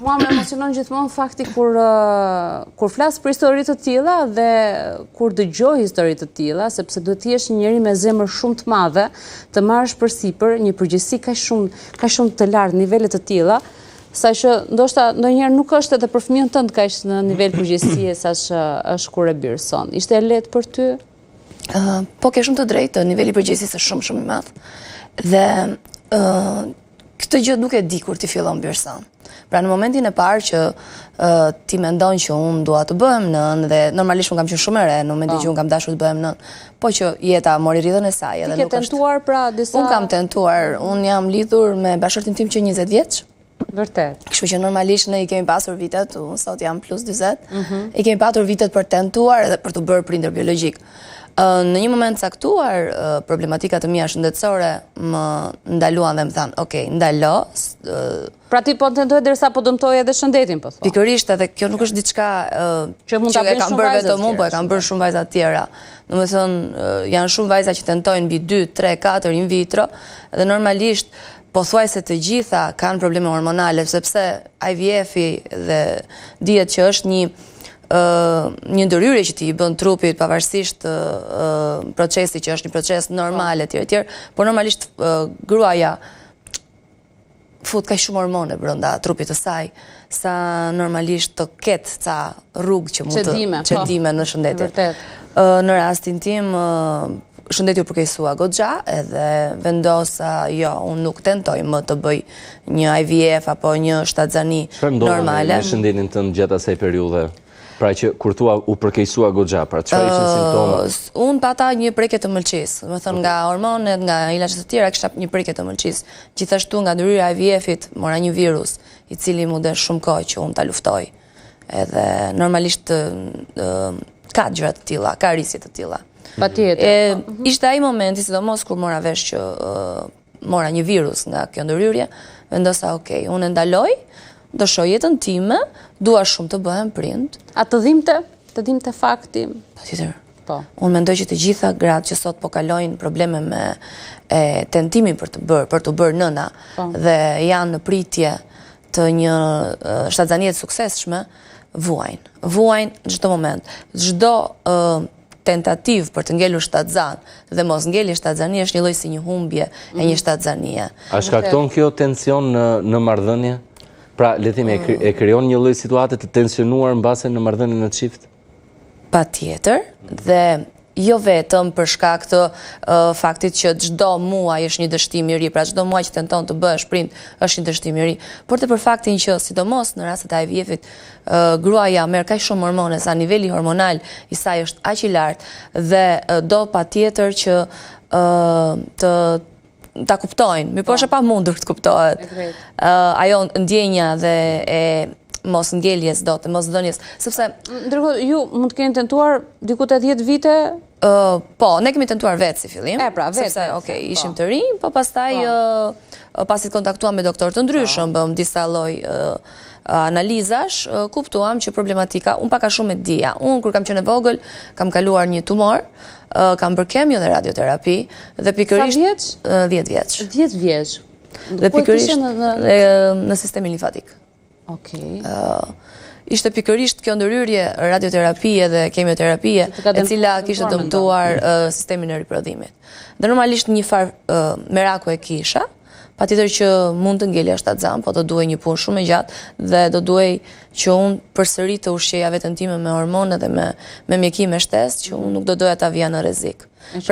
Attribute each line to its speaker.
Speaker 1: Mua më emocionon gjithmonë fakti kur flas për histori të tilla dhe kur dëgjoj histori të tilla, sepse duhet të jesh një njeri me zemër shumë të madhe, të marrësh përsipër një përgjegjësi kaq shumë të lartë, nivele të tilla, saqë ndoshta ndonjëherë nuk është edhe për fëmijën tënd kaq në nivel përgjegjësie saq është kur e bër son. Ishte e lehtë për ty?
Speaker 2: Po ke shumë të drejtë, niveli i përgjegjësisë është shumë i madh. Dhe këtë gjë nuk e di kur ti fillon bërson. Pra në momentin e parë që ti mendon që unë dua të bëhem nën dhe normalisht unë kam qenë shumë e re në momentin që unë kam dashur të bëhem nën, po që jeta mori rrjedhën e saj edhe
Speaker 1: nuk është. Ti ke tentuar pra disa? Unë
Speaker 2: kam tentuar, unë jam lidhur me bashkëshortin tim që 20 vjeç.
Speaker 1: Vërtet.
Speaker 2: Kështu që normalisht ne i kemi pasur vitet, unë sot jam plus 40, i kemi patur vitet për tentuar edhe për të bërë prindër biologjik. Në një moment caktuar, problematikat e mia shëndetësore më ndaluan dhe më thanë, okay, ndalo.
Speaker 1: Pra ti po tentoje derisa po dëmtoje edhe shëndetin, po thua.
Speaker 2: Pikërisht, edhe kjo nuk është diçka
Speaker 1: që mund ta bëjë shumë vajza
Speaker 2: vetëm unë, po e kanë bërë shumë vajza të tjera. Domethënë, janë shumë vajza që tentojnë mbi 2, 3, 4 in vitro dhe normalisht pothuajse të gjitha kanë probleme hormonale, sepse IVF-i dhe dihet që është një ndërhyrje që ti i bën trupit pavarësisht procesi që është një proces normal etj, por normalisht gruaja fut kaq shumë hormone brenda trupit të saj sa normalisht të ketë ca rrugë që mund të çedime në shëndetin. Në rastin tim shëndeti u përkeqësua goxha edhe vendosa jo, unë nuk tentoj më të bëj një IVF apo një shtatzani normale.
Speaker 3: Në shëndetin tënd gjatë asaj periudhe? Pra që kur thua u përkeqësua goxha, pra çfarë ishin simptomat?
Speaker 2: Unë pata një prekje të mëlçisë, do të thënë nga hormonet, nga ilaçet e tjera, kisha një prekje të mëlçisë. Gjithashtu nga ndërhyrja e IVF-it mora një virus, i cili më dën shumë kohë që unë ta luftoj. Edhe normalisht ka gjëra të tilla, ka rrisje të tilla.
Speaker 1: Patjetër.
Speaker 2: Ishte ai momenti, sidomos kur mora vesh që mora një virus nga kjo ndërhyrje, vendosa, okay, unë e ndaloj, do shoh jetën time, dua shumë të bëhem prind.
Speaker 1: A të dhimbte fakti?
Speaker 2: Patjetër.
Speaker 1: Po.
Speaker 2: Unë mendoj që të gjitha gratë që sot po kalojnë probleme me tentimin për të bërë nëna dhe janë në pritje të një shtatzanie të suksesshme, vuajnë çdo moment. Çdo tentativ për të ngelur shtatzan dhe mos ngelje shtatzani është një lloj si një humbje e një shtatzanie.
Speaker 3: A shkakton kjo tension në marrëdhënie? Pra, le të themi, e krijon një lloj situate të tensionuar mbase në marrëdhënien në çift?
Speaker 2: Patjetër, dhe jo vetëm për shkak të faktit që çdo muaj është një dështim i ri, pra çdo muaj që tenton të bëhesh prind është një dështim i ri, por për faktin që sidomos në rastet e IVF-it gruaja merr kaq shumë hormone sa niveli hormonal i saj është aq i lartë dhe do patjetër që ta kuptojnë, mirë po është e pamundur të kuptohet. Ajo ndjenja dhe e mos ngjeljes dot, mos dhënjes, sepse
Speaker 1: ndërkohë ju mund të keni tentuar diku te 10 vite?
Speaker 2: Po, ne kemi tentuar vetë si fillim.
Speaker 1: Sepse,
Speaker 2: okay, ishim të rinj, po pastaj pasi të kontaktuam me doktorë të ndryshëm, bëm disa lloj analizash, kuptuam që problematika unë pak a shumë e dija. Unë kur kam qenë e vogël, kam kaluar një tumor, kam bërë kemio dhe radioterapi dhe pikërisht 10 vjeç.
Speaker 1: 10 vjeç.
Speaker 2: Dhe pikërisht në sistemin limfatik.
Speaker 1: Okej.
Speaker 2: Ishte pikërisht kjo ndërhyrje radioterapie dhe kemioterapie e cila kishte dëmtuar sistemin e riprodhimit. Dhe normalisht një farë meraku e kisha, patjetër që mund të ngelja shtatzan, po do duhej një punë shumë e gjatë dhe do duhej që unë përsëri të ushqeja veten time me hormone dhe me mjekime shtesë që unë nuk do doja ta vija në rrezik.